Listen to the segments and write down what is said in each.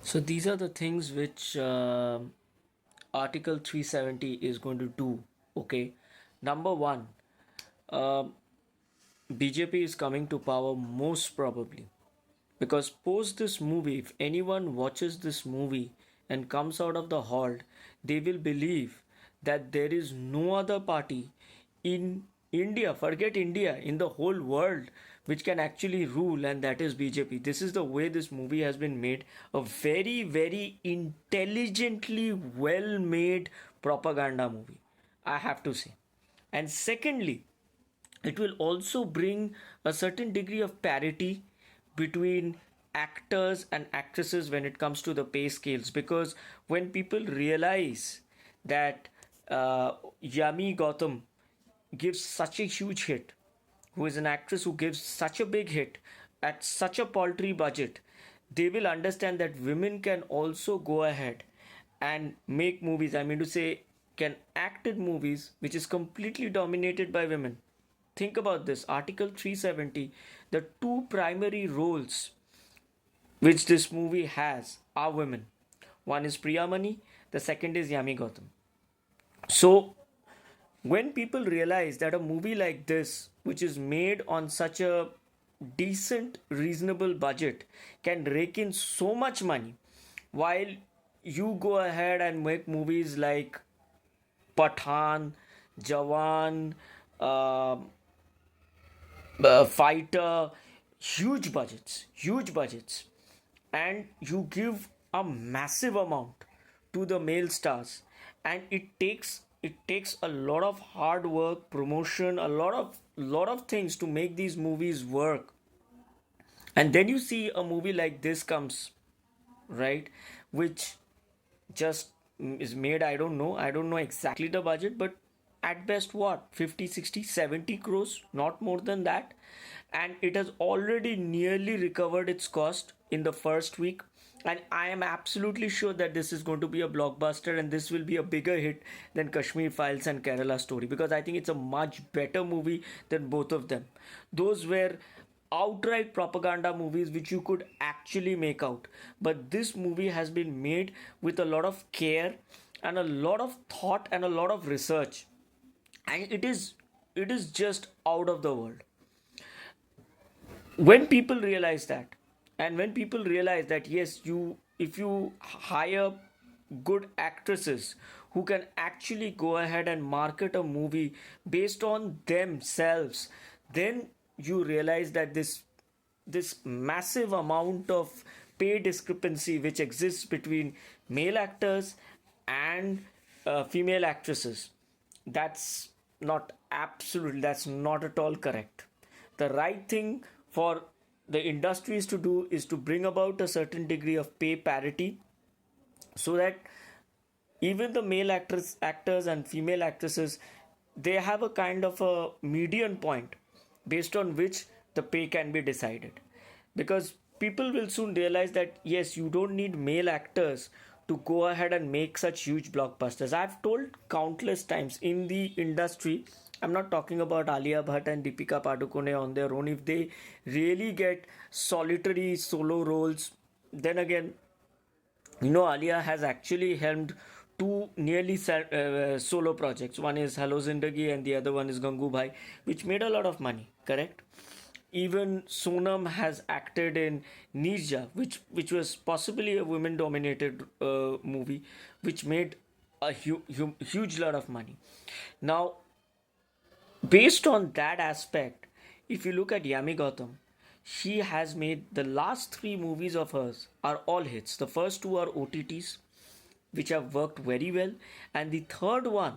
So these are the things which Article 370 is going to do. Okay, number one, um BJP is coming to power most probably because post this movie, if anyone watches this movie and comes out of the hall, they will believe that there is no other party in India, forget India, in the whole world, which can actually rule, and that is BJP. This is the way this movie has been made. A very, very intelligently well made propaganda movie, I have to say. And secondly, it will also bring a certain degree of parity between actors and actresses when it comes to the pay scales, because when people realize that Yami Gautam gives such a huge hit, who is an actress who gives such a big hit at such a paltry budget, they will understand that women can also go ahead and make movies. I mean to say, can act in movies which is completely dominated by women. Think about this Article 370, the two primary roles which this movie has are women. One is Priyamani, the second is Yami Gautam. So, when people realize that a movie like this, which is made on such a decent, reasonable budget, can rake in so much money, while you go ahead and make movies like Pathan, Jawan, uh, Fighter, huge budgets, and you give a massive amount to the male stars, and it takes a lot of hard work, promotion, a lot of things to make these movies work. And then you see a movie like this comes, right, which just is made, I don't know exactly the budget, but at best what, 50, 60, 70 crores, not more than that. And it has already nearly recovered its cost in the first week, and I am absolutely sure that this is going to be a blockbuster, and this will be a bigger hit than Kashmir Files and Kerala Story, because I think it's a much better movie than both of them. Those were outright propaganda movies which you could actually make out, but this movie has been made with a lot of care and a lot of thought and a lot of research, and it is just out of the world. When people realize that, and when people realize that yes, you if you hire good actresses who can actually go ahead and market a movie based on themselves, then you realize that this massive amount of pay discrepancy which exists between male actors and female actresses, that's that's not at all correct. The right thing for the industries to do is to bring about a certain degree of pay parity, so that even the male actors and female actresses, they have a kind of a median point based on which the pay can be decided, because people will soon realize that yes, you don't need male actors to go ahead and make such huge blockbusters. I've told countless times in the industry, I'm not talking about Alia Bhatt and Deepika Padukone on their own. If they really get solitary solo roles, then again, Alia has actually helmed two nearly solo projects. One is Hello Zindagi and the other one is Gangu Bhai, which made a lot of money, correct? Even Sonam has acted in Nirja, which was possibly a women-dominated movie, which made a huge lot of money. Now, based on that aspect, if you look at Yami Gautam, she has made the last three movies of hers are all hits. The first two are OTTs, which have worked very well, and the third one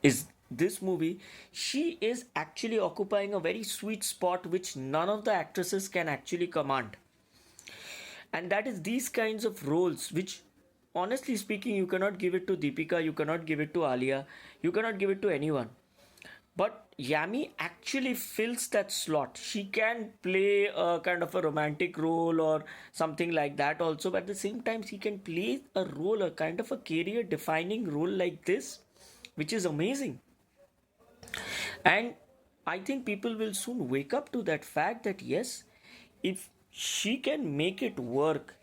is this movie. She is actually occupying a very sweet spot which none of the actresses can actually command, and that is these kinds of roles which, honestly speaking, you cannot give it to Deepika, you cannot give it to Alia, you cannot give it to anyone. But Yami actually fills that slot. She can play a kind of a romantic role or something like that also, but at the same time, she can play a role, a kind of a career defining role like this, which is amazing. And I think people will soon wake up to that fact that yes, if she can make it work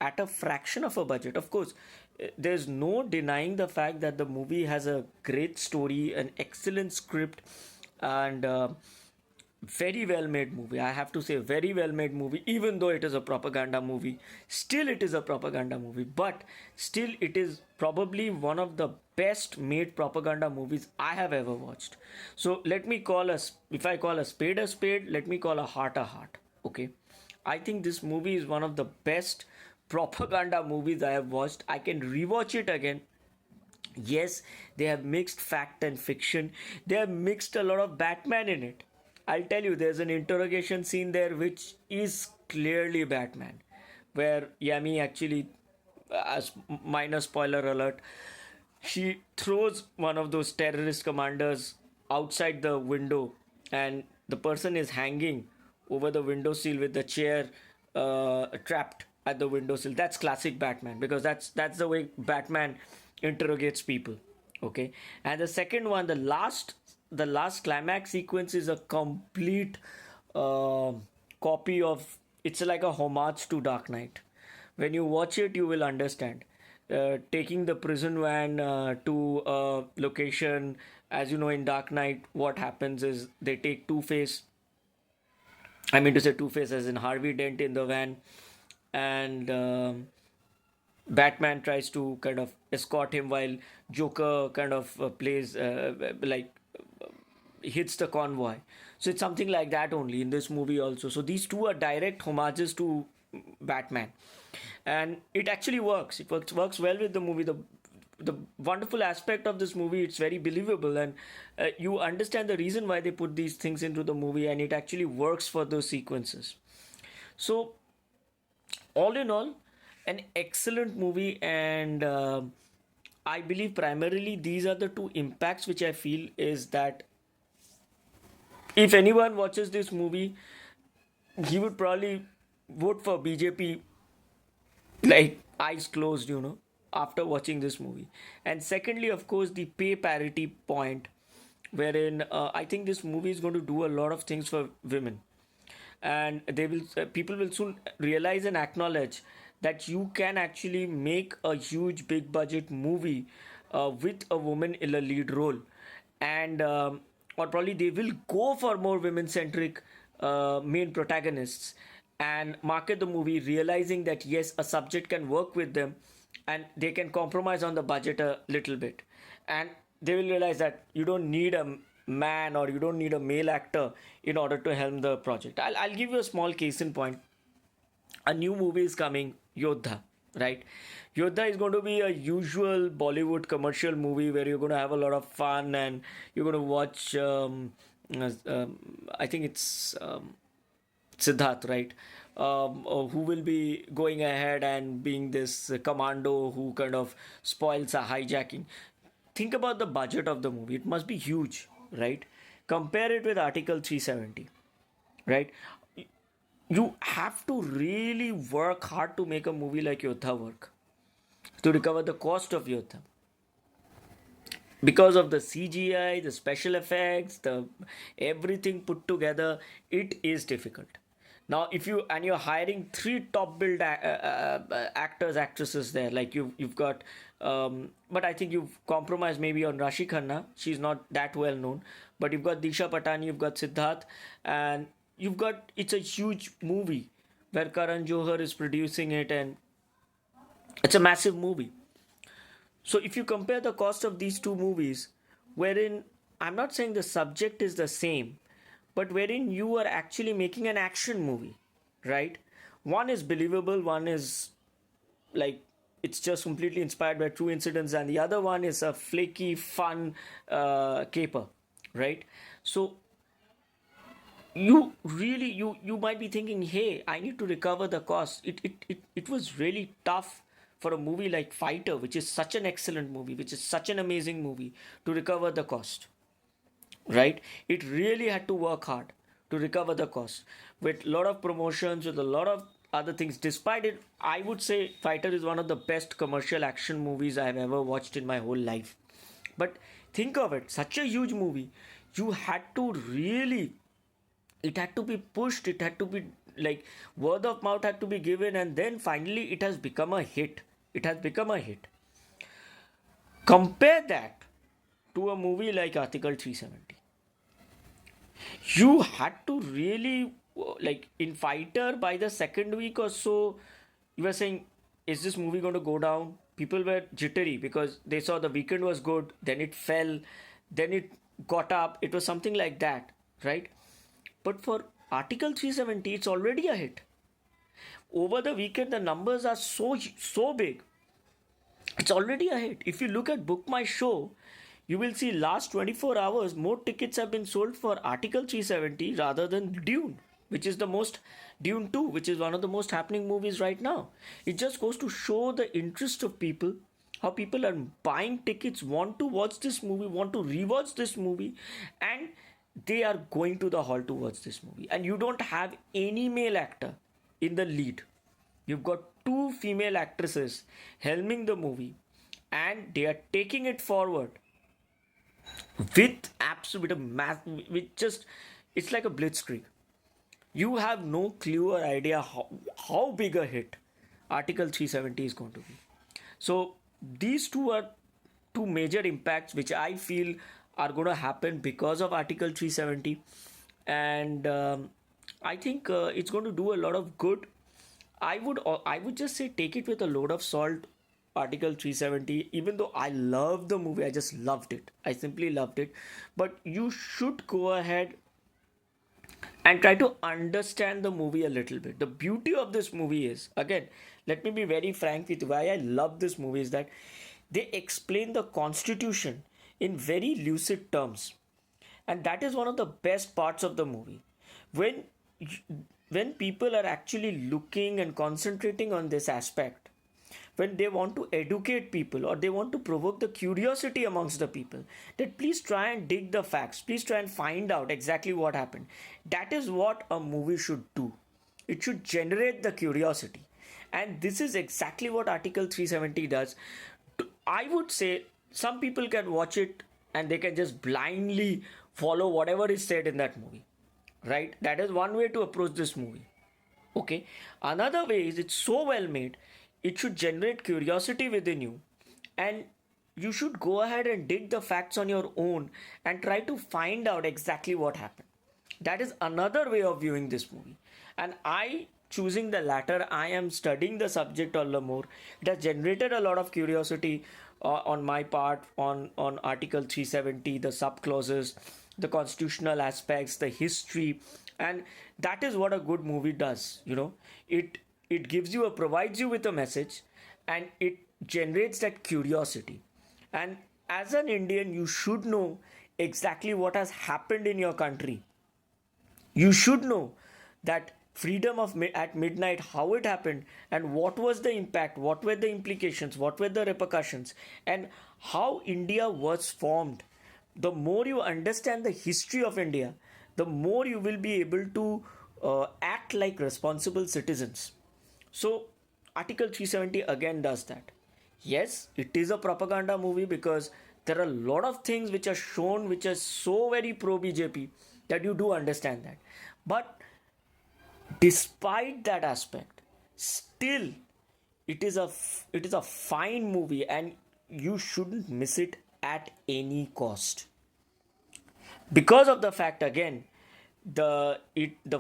at a fraction of a budget. Of course, there's no denying the fact that the movie has a great story, an excellent script, and very well made movie. I have to say, very well made movie. Even though it is a propaganda movie, still it is a propaganda movie. But still, it is probably one of the best made propaganda movies I have ever watched. So let me call us, if I call a spade, let me call a heart. Okay, I think this movie is one of the best propaganda movies I have watched. I can rewatch it again. Yes, they have mixed fact and fiction. They have mixed a lot of Batman in it. I'll tell you, there's an interrogation scene there which is clearly Batman, where Yami actually, as minor spoiler alert, she throws one of those terrorist commanders outside the window, and the person is hanging over the windowsill with the chair trapped at the windowsill. That's classic Batman, because that's the way Batman interrogates people. Okay, and the second one, the last climax sequence is a complete uh, copy of. It's like a homage to Dark Knight. When you watch it, you will understand. Taking the prison van to a location, as you know, in Dark Knight, what happens is they take Two Face. I mean to say Two Face as in Harvey Dent in the van, and Batman tries to kind of escort him while Joker kind of plays like hits the convoy. So it's something like that only in this movie also. So these two are direct homages to Batman, and it actually works. It works well with the movie. The wonderful aspect of this movie, it's very believable, and you understand the reason why they put these things into the movie, and it actually works for those sequences. So all in all, an excellent movie, and I believe primarily these are the two impacts which I feel is that if anyone watches this movie, he would probably vote for BJP, like eyes closed, after watching this movie. And secondly, of course, the pay parity point, wherein I think this movie is going to do a lot of things for women, and they will people will soon realize and acknowledge that you can actually make a huge big budget movie with a woman in a lead role, and or probably they will go for more women centric main protagonists and market the movie, realizing that yes, a subject can work with them, and they can compromise on the budget a little bit, and they will realize that you don't need a man or you don't need a male actor in order to helm the project. I'll give you a small case in point. A new movie is coming, Yodha, right? Yodha is going to be a usual Bollywood commercial movie where you're going to have a lot of fun, and you're going to watch I think it's Siddharth, right? Who will be going ahead and being this commando who kind of spoils a hijacking. Think about the budget of the movie. It must be huge, right? Compare it with Article 370, right? You have to really work hard to make a movie like Yodha work, to recover the cost of Yodha. Because of the CGI, the special effects, the everything put together, it is difficult. Now, if you're hiring three top build actors, actresses there, like you've got, but I think you've compromised maybe on Rashi Khanna. She's not that well known, but you've got Disha Patani, you've got Siddharth, and it's a huge movie where Karan Johar is producing it, and it's a massive movie. So if you compare the cost of these two movies, wherein I'm not saying the subject is the same, but wherein you are actually making an action movie, right? One is believable, one is like it's just completely inspired by true incidents, and the other one is a flaky, fun caper, right? So you might be thinking, hey, I need to recover the cost. It was really tough for a movie like Fighter, which is such an excellent movie, which is such an amazing movie, to recover the cost, right? It really had to work hard to recover the cost with a lot of promotions, with a lot of other things. Despite it, I would say Fighter is one of the best commercial action movies I have ever watched in my whole life. But think of it, such a huge movie, you had to really, it had to be pushed, it had to be like word of mouth had to be given, and then finally it has become a hit. It has become a hit. Compare that to a movie like Article 370. You had to really, like, in Fighter, by the second week or so, you were saying, is this movie going to go down? People were jittery because they saw the weekend was good, then it fell, then it got up. It was something like that, right? But for Article 370, it's already a hit. Over the weekend, the numbers are so big. It's already a hit. If you look at Book My Show, you will see last 24 hours more tickets have been sold for Article 370 rather than Dune, which is the most Dune 2, which is one of the most happening movies right now. It just goes to show the interest of people, how people are buying tickets, want to watch this movie, want to rewatch this movie, and they are going to the hall to watch this movie. And you don't have any male actor in the lead. You've got two female actresses helming the movie, and they are taking it forward with absolute math, with just, it's like a blitzkrieg. You have no clue or idea how big a hit Article 370 is going to be. So these two are two major impacts which I feel are going to happen because of Article 370, and I think it's going to do a lot of good. I would just say take it with a load of salt, Article 370. Even though I love the movie, I just loved it. I simply loved it. But you should go ahead and try to understand the movie a little bit. The beauty of this movie is, again, let me be very frank with you, why I love this movie is that they explain the Constitution in very lucid terms. And that is one of the best parts of the movie. When when people are actually looking and concentrating on this aspect, when they want to educate people or they want to provoke the curiosity amongst the people, that please try and dig the facts, please try and find out exactly what happened. That is what a movie should do. It should generate the curiosity, and this is exactly what Article 370 does. I would say some people can watch it and they can just blindly follow whatever is said in that movie, right? That is one way to approach this movie. Okay, another way is it's so well made, it should generate curiosity within you, and you should go ahead and dig the facts on your own and try to find out exactly what happened. That is another way of viewing this movie, and I choosing the latter. I am studying the subject all the more. It has generated a lot of curiosity on my part on Article 370, the sub clauses, the constitutional aspects, the history, and that is what a good movie does. It gives you provides you with a message, and it generates that curiosity. And as an Indian, you should know exactly what has happened in your country. You should know that freedom of at midnight, how it happened, and what was the impact, what were the implications, what were the repercussions, and how India was formed. The more you understand the history of India, the more you will be able to act like responsible citizens. So Article 370 again does that. Yes, it is a propaganda movie because there are a lot of things which are shown which are so very pro BJP that you do understand that. But despite that aspect, still it is a fine movie, and you shouldn't miss it at any cost. Because of the fact, again, the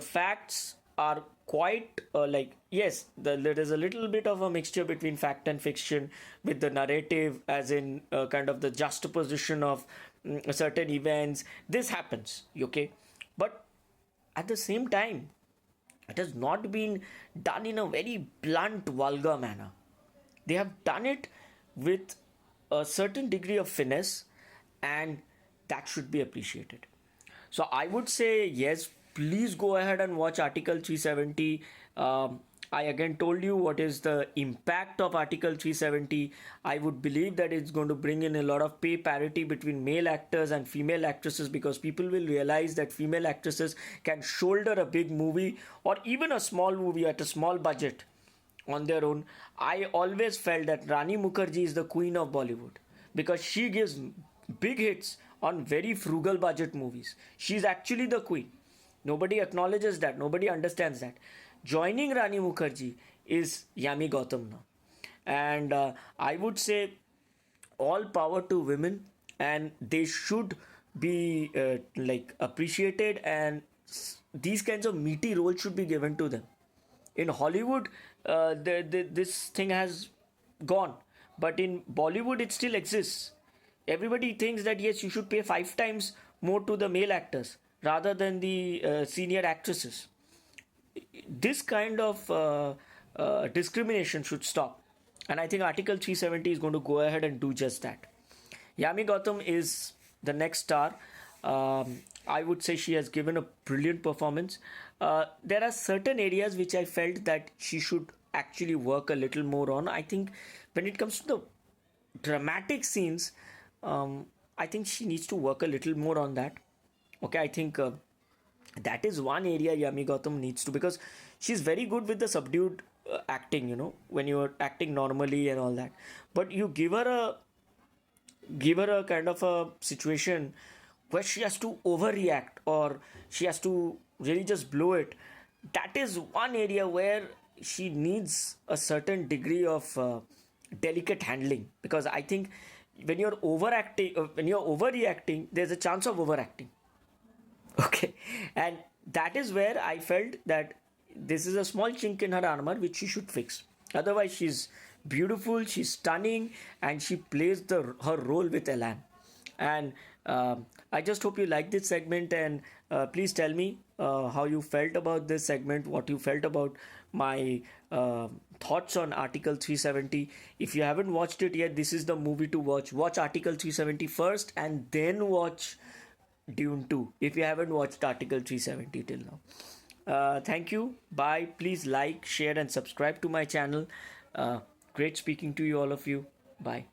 facts are quite yes, there is a little bit of a mixture between fact and fiction, with the narrative as in kind of the juxtaposition of certain events. This happens, okay, but at the same time, it has not been done in a very blunt, vulgar manner. They have done it with a certain degree of finesse, and that should be appreciated. So I would say yes, please go ahead and watch Article 370. I again told you what is the impact of Article 370. I would believe that it's going to bring in a lot of pay parity between male actors and female actresses, because people will realize that female actresses can shoulder a big movie or even a small movie at a small budget on their own. I always felt that Rani Mukherjee is the queen of Bollywood because she gives big hits on very frugal budget movies. She's actually the queen. Nobody acknowledges that. Nobody understands that. joining Rani Mukherjee is Yami Gautam now. And I would say all power to women, and they should be like appreciated, and these kinds of meaty roles should be given to them. In Hollywood, this thing has gone, but in Bollywood, it still exists. Everybody thinks that yes, you should pay 5 times more to the male actors rather than the senior actresses. This kind of discrimination should stop, and I think Article 370 is going to go ahead and do just that. Yami Gautam is the next star. I would say she has given a brilliant performance. There are certain areas which I felt that she should actually work a little more on. I think when it comes to the dramatic scenes, I think she needs to work a little more on that. Okay, I think that is one area Yami Gautam needs to, because she's very good with the subdued acting, when you're acting normally and all that. But you give her a kind of a situation where she has to overreact, or she has to really just blow it. That is one area where she needs a certain degree of delicate handling, because I think when you're overacting, when you're overreacting, there's a chance of overacting. Okay, and that is where I felt that this is a small chink in her armor which she should fix. Otherwise, she's beautiful, she's stunning, and she plays her role with elan. And I just hope you like this segment, and please tell me how you felt about this segment, what you felt about my thoughts on Article 370. If you haven't watched it yet, this is the movie to watch. Watch Article 370 first, and then watch Dune 2 if you haven't watched Article 370 till now. Thank you. Bye. Please like, share, and subscribe to my channel. Great speaking to you, all of you. Bye.